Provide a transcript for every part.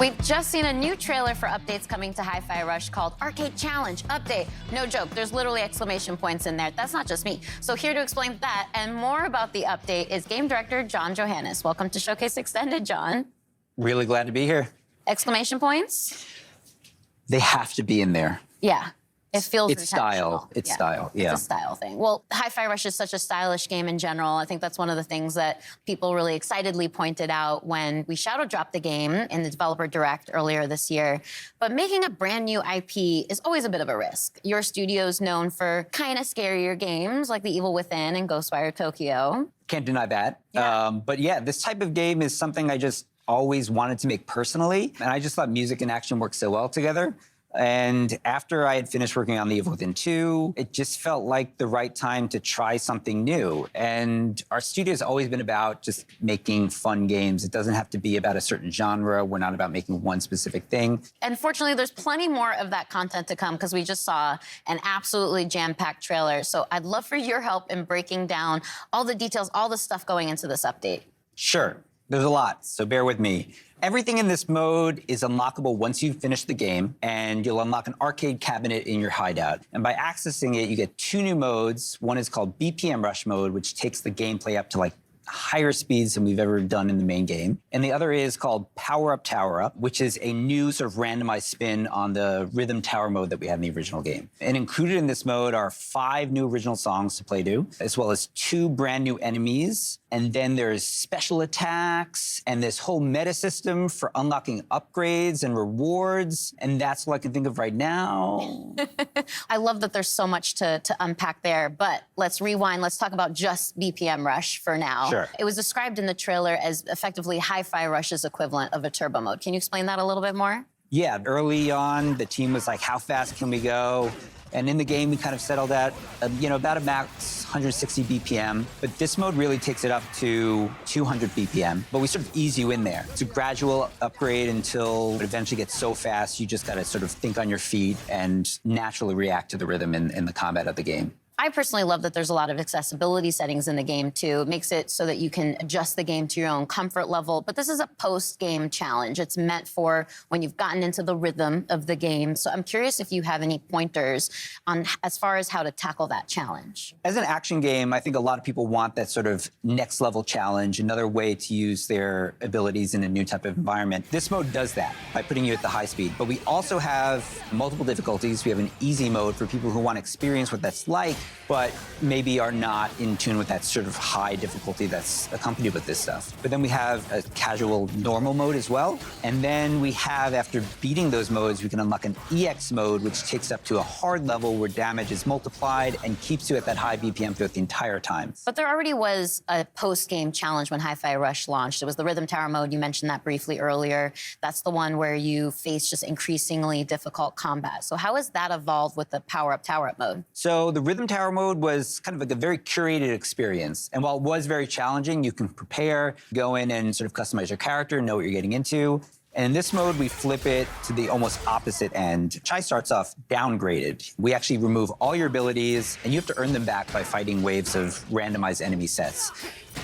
We've just seen a new trailer for updates coming to HiFi Rush called Arcade Challenge Update. No joke, there's literally exclamation points in there. That's not just me. So here to explain that and more about the update is game director John Johanes. Welcome to Showcase Extended, John. Really glad to be here. Exclamation points? They have to be in there. Yeah. It feels It's style. It's style. Yeah. It's a style thing. Well, HiFi Rush is such a stylish game in general. I think that's one of the things that people really excitedly pointed out when we shadow dropped the game in the developer direct earlier this year. But making a brand new IP is always a bit of a risk. Your studio's known for kind of scarier games like The Evil Within and Ghostwire Tokyo. Can't deny that. Yeah. But yeah, this type of game is something I just always wanted to make personally. And I just thought music and action work so well together. And after I had finished working on The Evil Within 2, it just felt like the right time to try something new. And our studio's always been about just making fun games. It doesn't have to be about a certain genre. We're not about making one specific thing. And fortunately, there's plenty more of that content to come because we just saw an absolutely jam-packed trailer. So I'd love for your help in breaking down all the details, all the stuff going into this update. Sure. There's a lot, so bear with me. Everything in this mode is unlockable once you've finished the game, and you'll unlock an arcade cabinet in your hideout. And by accessing it, you get two new modes. One is called BPM Rush Mode, which takes the gameplay up to like higher speeds than we've ever done in the main game. And the other is called PowerUp, which is a new sort of randomized spin on the rhythm tower mode that we had in the original game. And included in this mode are 5 new original songs to play to, as well as 2 brand new enemies. And then there's special attacks and this whole meta system for unlocking upgrades and rewards. And that's all I can think of right now. I love that there's so much to unpack there, but let's rewind. Let's talk about just BPM Rush for now. Sure. It was described in the trailer as effectively HiFi Rush's equivalent of a turbo mode. Can you explain that a little bit more? Yeah, early on, the team was like, how fast can we go? And in the game, we kind of settled at, about a max 160 BPM. But this mode really takes it up to 200 BPM. But we sort of ease you in there. It's a gradual upgrade until it eventually gets so fast, you just got to sort of think on your feet and naturally react to the rhythm in the combat of the game. I personally love that there's a lot of accessibility settings in the game, too. It makes it so that you can adjust the game to your own comfort level. But this is a post-game challenge. It's meant for when you've gotten into the rhythm of the game. So I'm curious if you have any pointers on as far as how to tackle that challenge. As an action game, I think a lot of people want that sort of next-level challenge, another way to use their abilities in a new type of environment. This mode does that by putting you at the high speed. But we also have multiple difficulties. We have an easy mode for people who want to experience what that's like, but maybe are not in tune with that sort of high difficulty that's accompanied with this stuff. But then we have a casual normal mode as well. And then we have, after beating those modes, we can unlock an EX mode, which takes up to a hard level where damage is multiplied and keeps you at that high BPM throughout the entire time. But there already was a post-game challenge when HiFi Rush launched. It was the Rhythm Tower mode. You mentioned that briefly earlier. That's the one where you face just increasingly difficult combat. So how has that evolved with the PowerUp mode? So the Rhythm Tower mode was kind of like a very curated experience. And while it was very challenging, you can prepare, go in and sort of customize your character, know what you're getting into. And in this mode, we flip it to the almost opposite end. Chai starts off downgraded. We actually remove all your abilities, and you have to earn them back by fighting waves of randomized enemy sets.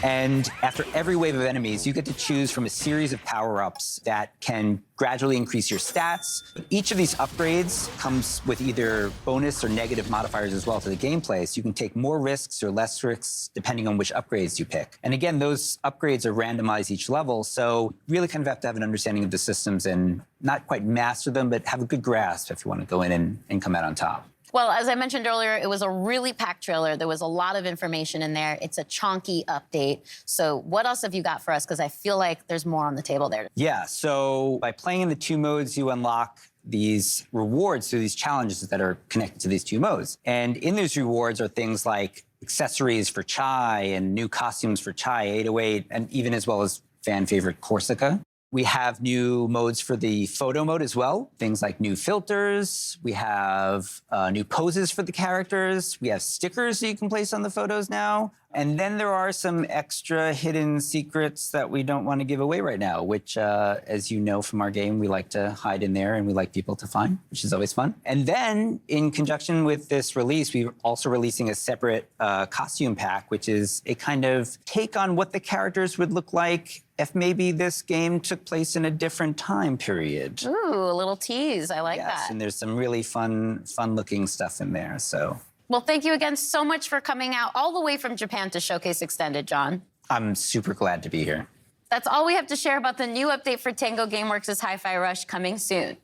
And after every wave of enemies, you get to choose from a series of power-ups that can gradually increase your stats. But each of these upgrades comes with either bonus or negative modifiers as well to the gameplay, so you can take more risks or less risks depending on which upgrades you pick. And again, those upgrades are randomized each level, so you really kind of have to have an understanding of the systems and not quite master them, but have a good grasp if you want to go in and come out on top. Well, as I mentioned earlier, it was a really packed trailer. There was a lot of information in there. It's a chonky update. So what else have you got for us? Because I feel like there's more on the table there. Yeah, so by playing in the 2 modes, you unlock these rewards through these challenges that are connected to these 2 modes. And in those rewards are things like accessories for Chai and new costumes for Chai 808, and even as well as fan favorite Corsica. We have new modes for the photo mode as well. Things like new filters. We have new poses for the characters. We have stickers that you can place on the photos now. And then there are some extra hidden secrets that we don't want to give away right now, which, as you know from our game, we like to hide in there and we like people to find, which is always fun. And then in conjunction with this release, we're also releasing a separate costume pack, which is a kind of take on what the characters would look like if maybe this game took place in a different time period. Ooh, a little tease. I like Yes, that. and there's some really fun-looking stuff in there. So Well, thank you again so much for coming out all the way from Japan to showcase Extended, John. I'm super glad to be here. That's all we have to share about the new update for Tango Gameworks' HiFi Rush coming soon.